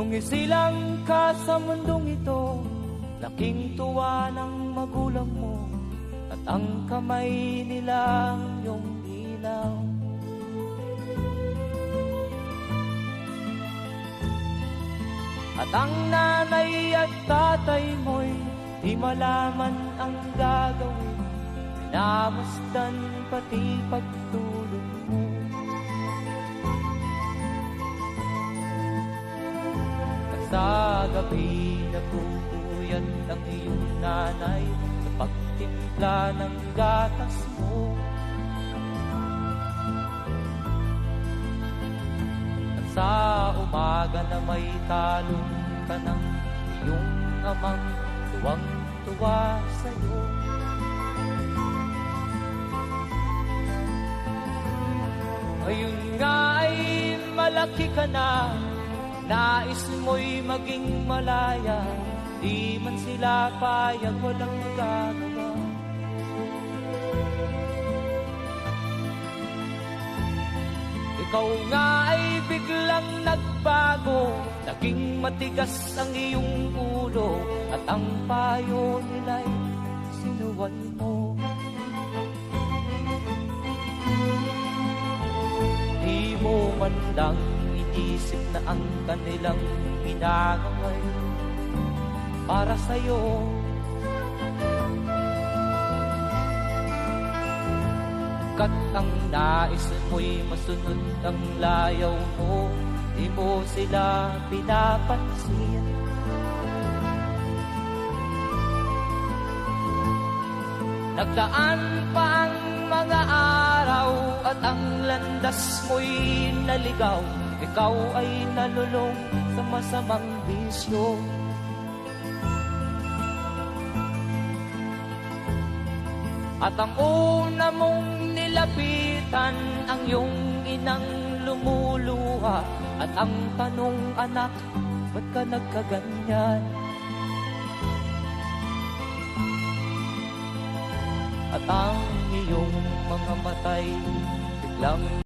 Nung isilang ka sa mundong ito, laking tuwa ng magulang mo, at ang kamay nila iyong ilaw. At ang nanay at tatay mo'y di malaman ang gagawin, minamasdan pati pagtulog mo. At sa gabi nagpupuyat ang iyong nanay sa pagtimpla ng gatas mo. At sa umaga na may talong ka ng iyong amang tuwang-tuwa sa'yo. Ngayon nga ay malaki ka na, nais mo'y maging malaya, di man sila payag, walang magagawa. Ikaw nga ay biglang nagbago, naging matigas ang iyong ulo, at ang payo nila'y sinuway mo. Di mo man lang inisip na ang kanilang ginagaway para sa'yo. Kat ang nais mo'y masunod ang layaw mo, di mo sila pinapansin. Nagdaan pa ang mga araw at ang landas mo'y naligaw, ikaw ay nalulong sa masamang bisyo. At ang una mong nilapitan ang iyong inang lumuluha, at ang tanong, anak, ba't ka nagkaganyan? At ang iyong mga matay biglang